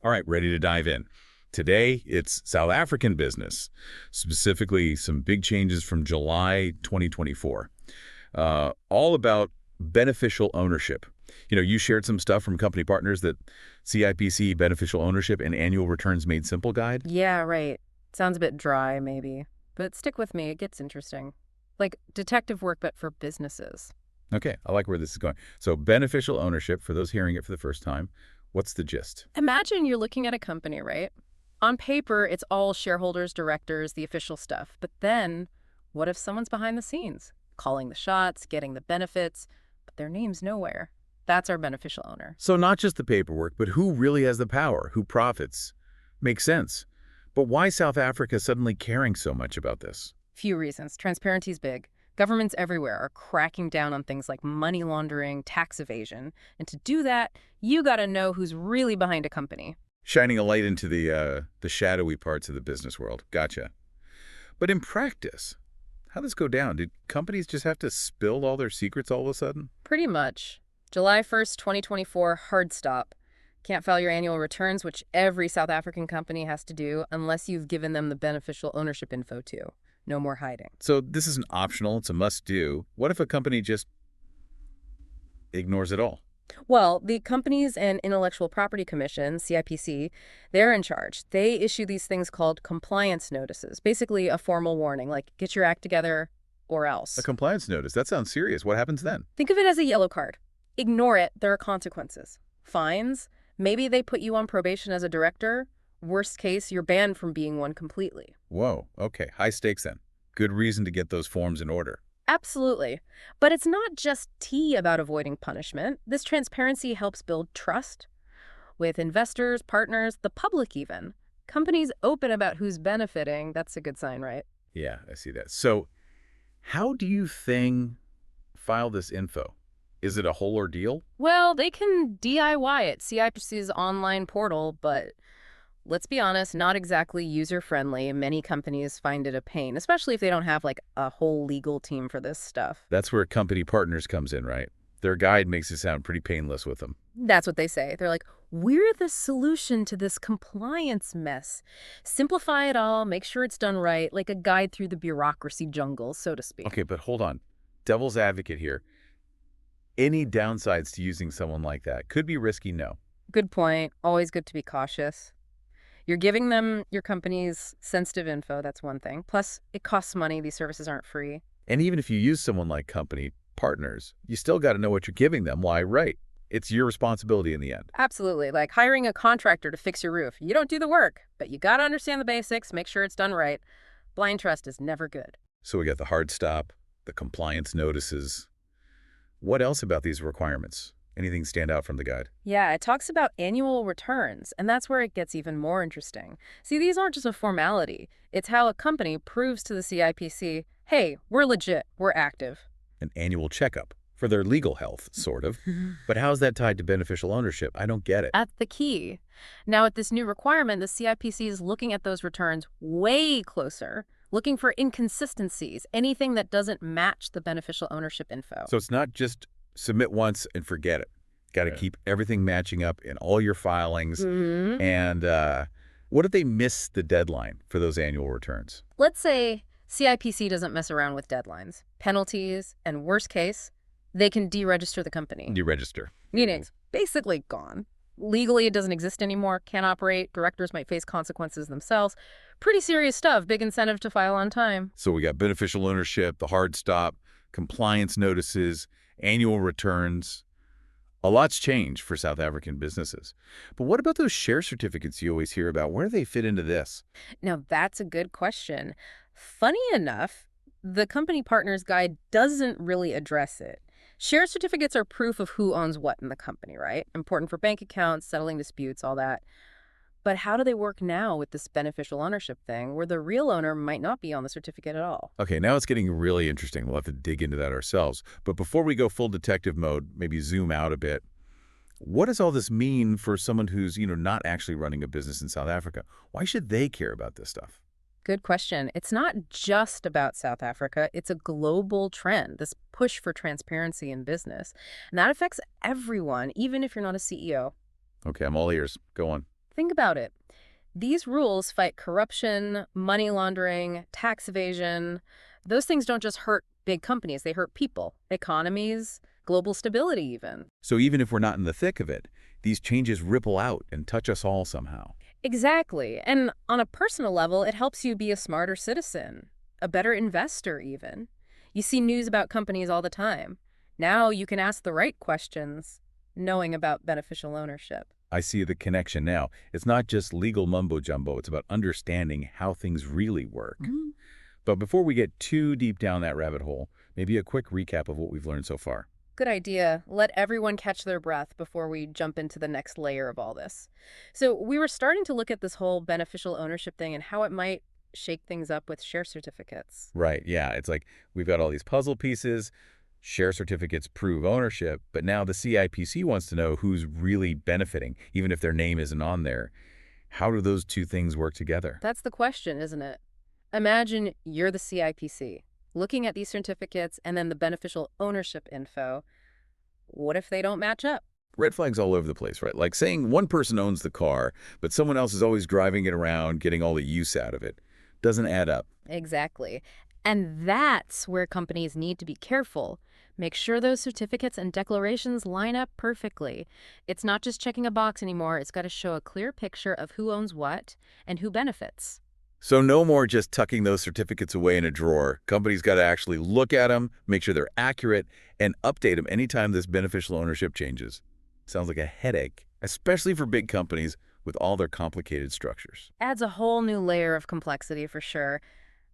All right, ready to dive in. Today, it's South African business, specifically some big changes from July 2024, all about beneficial ownership. You shared some stuff from company partners that CIPC Beneficial Ownership and Annual Returns Made Simple guide. Yeah, right. Sounds a bit dry, maybe. But stick with me, it gets interesting. Like detective work, but for businesses. Okay, I like where this is going. So beneficial ownership, for those hearing it for the first time, what's the gist? Imagine you're looking at a company, right? On paper, it's all shareholders, directors, the official stuff. But then, what if someone's behind the scenes, calling the shots, getting the benefits, but their name's nowhere? That's our beneficial owner. So not just the paperwork, but who really has the power, who profits. Makes sense. But why South Africa suddenly caring so much about this? Few reasons. Transparency's big. Governments everywhere are cracking down on things like money laundering, tax evasion. And to do that, you gotta know who's really behind a company. Shining a light into the shadowy parts of the business world. Gotcha. But in practice, how does this go down? Did companies just have to spill all their secrets all of a sudden? Pretty much. July 1st, 2024, hard stop. Can't file your annual returns, which every South African company has to do unless you've given them the beneficial ownership info too. No more hiding. So this isn't optional, it's a must-do. What if a company just ignores it all? Well, the Companies and Intellectual Property Commission, CIPC, they're in charge. They issue these things called compliance notices, basically a formal warning, like get your act together or A else. compliance notice. That sounds serious. What happens then? Think of it as a yellow card. Ignore it, there are consequences. Fines, maybe they put you on probation as a director. Worst case, you're banned from being one completely. Whoa, okay. High stakes then. Good reason to get those forms in order. Absolutely. But it's not just tea about avoiding punishment. This transparency helps build trust with investors, partners, the public even. Companies open about who's benefiting. That's a good sign, right? Yeah, I see that. So how do you file this info? Is it a whole ordeal? Well, they can DIY it, CIPC's online portal, but let's be honest, not exactly user-friendly. Many companies find it a pain, especially if they don't have like a whole legal team for this stuff. That's where company partners comes in, right? Their guide makes it sound pretty painless with them. That's what they say. They're like, we're the solution to this compliance mess. Simplify it all, make sure it's done right, like a guide through the bureaucracy jungle, so to speak. Okay, but hold on. Devil's advocate here. Any downsides to using someone like that? Could be risky, no. Good point. Always good to be cautious. You're giving them your company's sensitive info, that's one thing. Plus, it costs money. These services aren't free. And even if you use someone like company partners, you still got to know what you're giving them. Why, right. It's your responsibility in the end. Absolutely. Like hiring a contractor to fix your roof. You don't do the work, but you got to understand the basics, make sure it's done right. Blind trust is never good. So we got the hard stop, the compliance notices. What else about these requirements? Anything stand out from the guide? Yeah, it talks about annual returns, and that's where it gets even more interesting. See, these aren't just a formality. It's how a company proves to the CIPC, hey, we're legit, we're active. An annual checkup for their legal health, sort of. But how's that tied to beneficial ownership? I don't get it. That's the key. Now, with this new requirement, the CIPC is looking at those returns way closer, looking for inconsistencies, anything that doesn't match the beneficial ownership info. So it's not just submit once and forget it. Got to keep everything matching up in all your filings. And what if they miss the deadline for those annual returns? Let's say CIPC doesn't mess around with deadlines, penalties, and worst case, they can deregister the company. Deregister. Meaning it's basically gone. Legally, it doesn't exist anymore, can't operate, directors might face consequences themselves. Pretty serious stuff, big incentive to file on time. So we got beneficial ownership, the hard stop, compliance notices, annual returns. A lot's changed for South African businesses. But what about those share certificates you always hear about? Where do they fit into this? Now, that's a good question. Funny enough, the Company Partners Guide doesn't really address it. Share certificates are proof of who owns what in the company, right? Important for bank accounts, settling disputes, all that. But how do they work now with this beneficial ownership thing where the real owner might not be on the certificate at all? Okay, now it's getting really interesting. We'll have to dig into that ourselves. But before we go full detective mode, maybe zoom out a bit, what does all this mean for someone who's, not actually running a business in South Africa? Why should they care about this stuff? Good question. It's not just about South Africa. It's a global trend, this push for transparency in business. And that affects everyone, even if you're not a CEO. Okay, I'm all ears. Go on. Think about it. These rules fight corruption, money laundering, tax evasion. Those things don't just hurt big companies, they hurt people, economies, global stability even. So even if we're not in the thick of it, these changes ripple out and touch us all somehow. Exactly. And on a personal level, it helps you be a smarter citizen, a better investor even. You see news about companies all the time. Now you can ask the right questions, knowing about beneficial ownership. I see the connection now. It's not just legal mumbo-jumbo. It's about understanding how things really work. Mhm. But before we get too deep down that rabbit hole, maybe a quick recap of what we've learned so far. Good idea. Let everyone catch their breath before we jump into the next layer of all this. So we were starting to look at this whole beneficial ownership thing and how it might shake things up with share certificates. Right, yeah. It's like we've got all these puzzle pieces. Share certificates prove ownership, but now the CIPC wants to know who's really benefiting, even if their name isn't on there. How do those two things work together? That's the question, isn't it? Imagine you're the CIPC, looking at these certificates and then the beneficial ownership info. What if they don't match up? Red flags all over the place, right? Like saying one person owns the car, but someone else is always driving it around, getting all the use out of it. Doesn't add up. Exactly. And that's where companies need to be careful. Make sure those certificates and declarations line up perfectly. It's not just checking a box anymore. It's got to show a clear picture of who owns what and who benefits. So no more just tucking those certificates away in a drawer. Companies got to actually look at them, make sure they're accurate, and update them anytime this beneficial ownership changes. Sounds like a headache, especially for big companies with all their complicated structures. Adds a whole new layer of complexity for sure.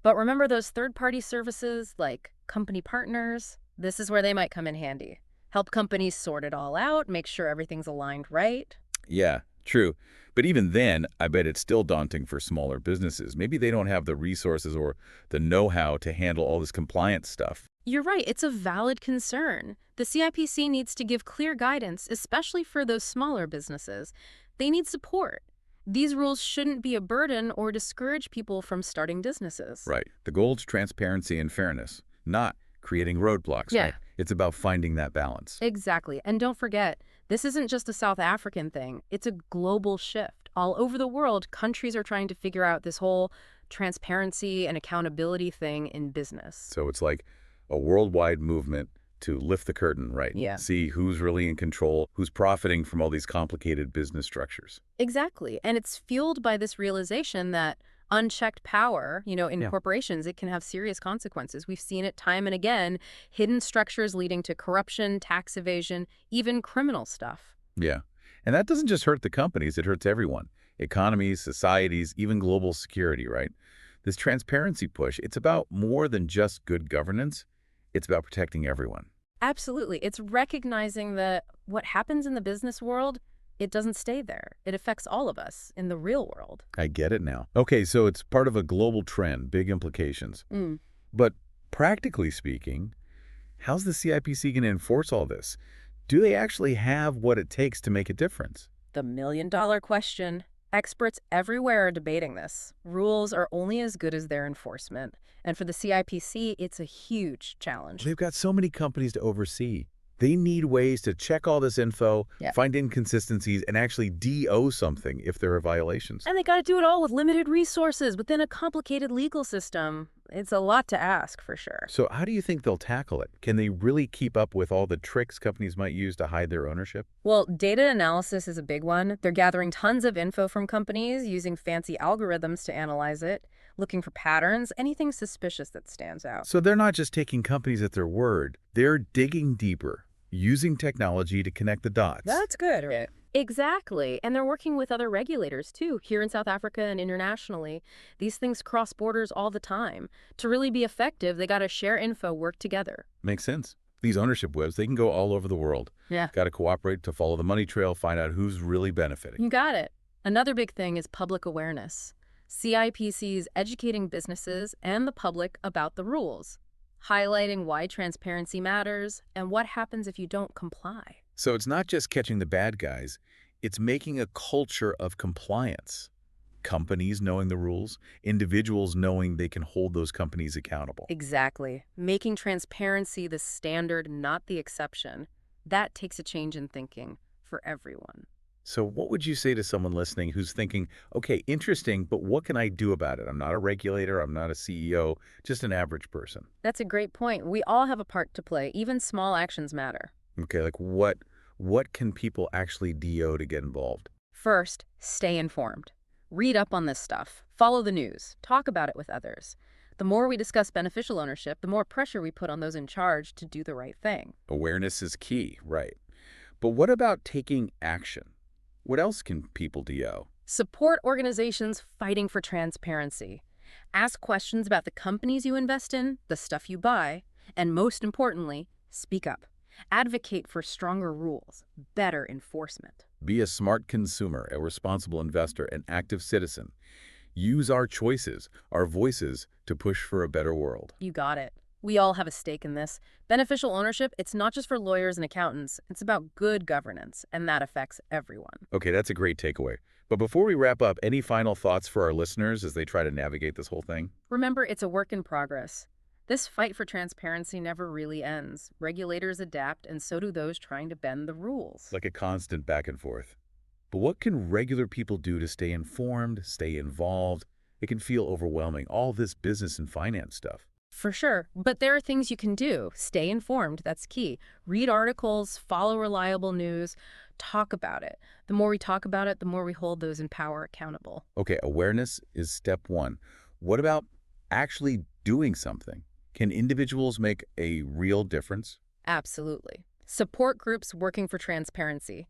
But remember those third-party services like company partners? This is where they might come in handy. Help companies sort it all out, make sure everything's aligned right. Yeah, true. But even then, I bet it's still daunting for smaller businesses. Maybe they don't have the resources or the know-how to handle all this compliance stuff. You're right, it's a valid concern. The CIPC needs to give clear guidance, especially for those smaller businesses. They need support. These rules shouldn't be a burden or discourage people from starting businesses. Right. The goal's transparency and fairness, not creating roadblocks, Yeah. right? It's about finding that balance. Exactly. And don't forget, this isn't just a South African thing. It's a global shift. All over the world, countries are trying to figure out this whole transparency and accountability thing in business. So it's like a worldwide movement to lift the curtain, right? Yeah. See who's really in control, who's profiting from all these complicated business structures. Exactly. And it's fueled by this realization that unchecked power, in Yeah. corporations, it can have serious consequences. We've seen it time and again, hidden structures leading to corruption, tax evasion, even criminal stuff. Yeah. And that doesn't just hurt the companies, it hurts everyone. Economies, societies, even global security, right? This transparency push, it's about more than just good governance. It's about protecting everyone. Absolutely. It's recognizing that what happens in the business world, it doesn't stay there. It affects all of us in the real world. I get it now. Okay, so it's part of a global trend, big implications. Mm. But practically speaking, how's the CIPC going to enforce all this? Do they actually have what it takes to make a difference? The million-dollar question. Experts everywhere are debating this. Rules are only as good as their enforcement. And for the CIPC, it's a huge challenge. They've got so many companies to oversee. They need ways to check all this info, Yeah. find inconsistencies, and actually DO something if there are violations. And they got to do it all with limited resources within a complicated legal system. It's a lot to ask, for sure. So how do you think they'll tackle it? Can they really keep up with all the tricks companies might use to hide their ownership? Well, data analysis is a big one. They're gathering tons of info from companies, using fancy algorithms to analyze it, looking for patterns, anything suspicious that stands out. So they're not just taking companies at their word. They're digging deeper, using technology to connect the dots. That's good, right? Exactly. And they're working with other regulators, too, here in South Africa and internationally. These things cross borders all the time. To really be effective, they got to share info, work together. Makes sense. These ownership webs, they can go all over the world. Yeah. Got to cooperate to follow the money trail, find out who's really benefiting. You got it. Another big thing is public awareness. CIPC is educating businesses and the public about the rules, highlighting why transparency matters and what happens if you don't comply. So it's not just catching the bad guys, it's making a culture of compliance. Companies knowing the rules, individuals knowing they can hold those companies accountable. Exactly. Making transparency the standard, not the exception. That takes a change in thinking for everyone. So what would you say to someone listening who's thinking, okay, interesting, but what can I do about it? I'm not a regulator, I'm not a CEO, just an average person. That's a great point. We all have a part to play. Even small actions matter. Okay, like what can people actually do to get involved? First, stay informed. Read up on this stuff. Follow the news. Talk about it with others. The more we discuss beneficial ownership, the more pressure we put on those in charge to do the right thing. Awareness is key, right? But what about taking action? What else can people do? Support organizations fighting for transparency. Ask questions about the companies you invest in, the stuff you buy, and most importantly, speak up. Advocate for stronger rules, better enforcement. Be a smart consumer, a responsible investor, an active citizen. Use our choices, our voices, to push for a better world. You got it. We all have a stake in this. Beneficial ownership, it's not just for lawyers and accountants. It's about good governance, and that affects everyone. Okay, that's a great takeaway. But before we wrap up, any final thoughts for our listeners as they try to navigate this whole thing? Remember, it's a work in progress. This fight for transparency never really ends. Regulators adapt, and so do those trying to bend the rules. Like a constant back and forth. But what can regular people do to stay informed, stay involved? It can feel overwhelming, all this business and finance stuff. For sure. But there are things you can do. Stay informed. That's key. Read articles, follow reliable news, talk about it. The more we talk about it, the more we hold those in power accountable. Okay, awareness is step one. What about actually doing something? Can individuals make a real difference? Absolutely. Support groups working for transparency.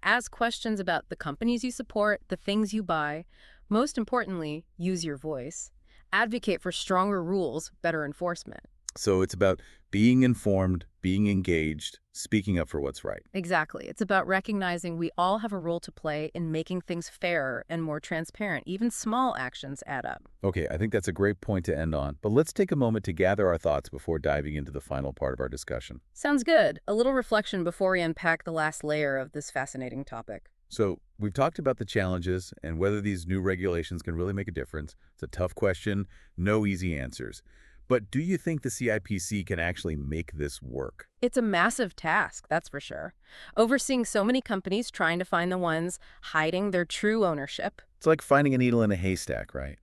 Ask questions about the companies you support, the things you buy. Most importantly, use your voice. Advocate for stronger rules, better enforcement. So it's about being informed, being engaged, speaking up for what's right. Exactly. It's about recognizing we all have a role to play in making things fairer and more transparent. Even small actions add up. Okay, I think that's a great point to end on. But let's take a moment to gather our thoughts before diving into the final part of our discussion. Sounds good. A little reflection before we unpack the last layer of this fascinating topic. So we've talked about the challenges and whether these new regulations can really make a difference. It's a tough question, no easy answers. But do you think the CIPC can actually make this work? It's a massive task, that's for sure. Overseeing so many companies trying to find the ones hiding their true ownership. It's like finding a needle in a haystack, right?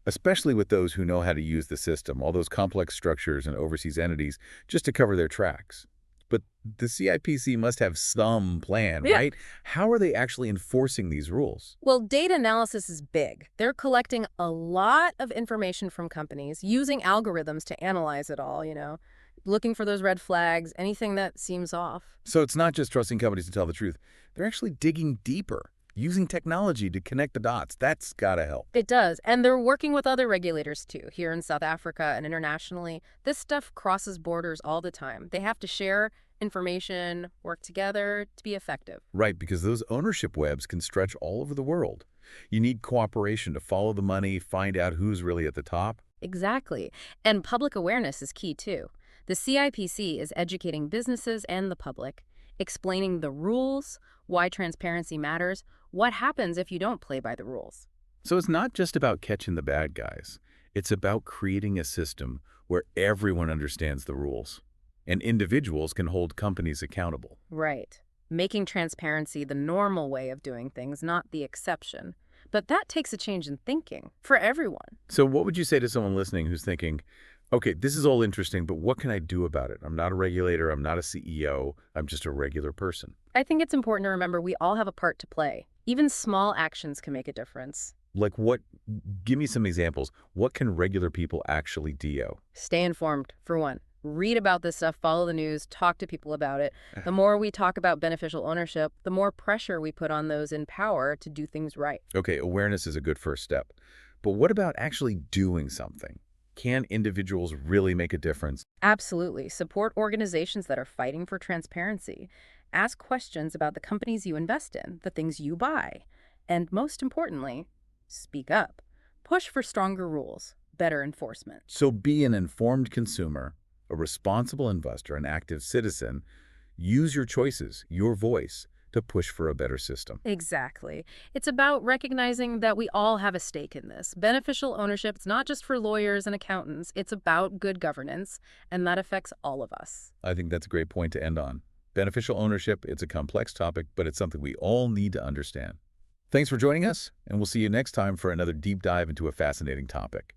Especially with those who know how to use the system, all those complex structures and overseas entities just to cover their tracks. But the CIPC must have some plan, Yeah. right? How are they actually enforcing these rules? Well, data analysis is big. They're collecting a lot of information from companies, using algorithms to analyze it all, looking for those red flags, anything that seems off. So it's not just trusting companies to tell the truth. They're actually digging deeper, using technology to connect the dots. That's gotta help. It does. And they're working with other regulators too, here in South Africa and internationally. This stuff crosses borders all the time. They have to share information, work together to be effective. Right, because those ownership webs can stretch all over the world. You need cooperation to follow the money, find out who's really at the top. Exactly. And public awareness is key too. The CIPC is educating businesses and the public, explaining the rules, why transparency matters, what happens if you don't play by the rules. So it's not just about catching the bad guys. It's about creating a system where everyone understands the rules, and individuals can hold companies accountable. Right. Making transparency the normal way of doing things, not the exception. But that takes a change in thinking for everyone. So what would you say to someone listening who's thinking, okay, this is all interesting, but what can I do about it? I'm not a regulator, I'm not a CEO, I'm just a regular person. I think it's important to remember we all have a part to play. Even small actions can make a difference. Like what? Give me some examples. What can regular people actually do? Stay informed, for one. Read about this stuff, follow the news, talk to people about it. The more we talk about beneficial ownership, the more pressure we put on those in power to do things right. Okay, awareness is a good first step. But what about actually doing something? Can individuals really make a difference? Absolutely. Support organizations that are fighting for transparency. Ask questions about the companies you invest in, the things you buy. And most importantly, speak up. Push for stronger rules, better enforcement. So be an informed consumer, a responsible investor, an active citizen. Use your choices, your voice, to push for a better system. Exactly. It's about recognizing that we all have a stake in this. Beneficial ownership, it's not just for lawyers and accountants. It's about good governance, and that affects all of us. I think that's a great point to end on. Beneficial ownership, it's a complex topic, but it's something we all need to understand. Thanks for joining us, and we'll see you next time for another deep dive into a fascinating topic.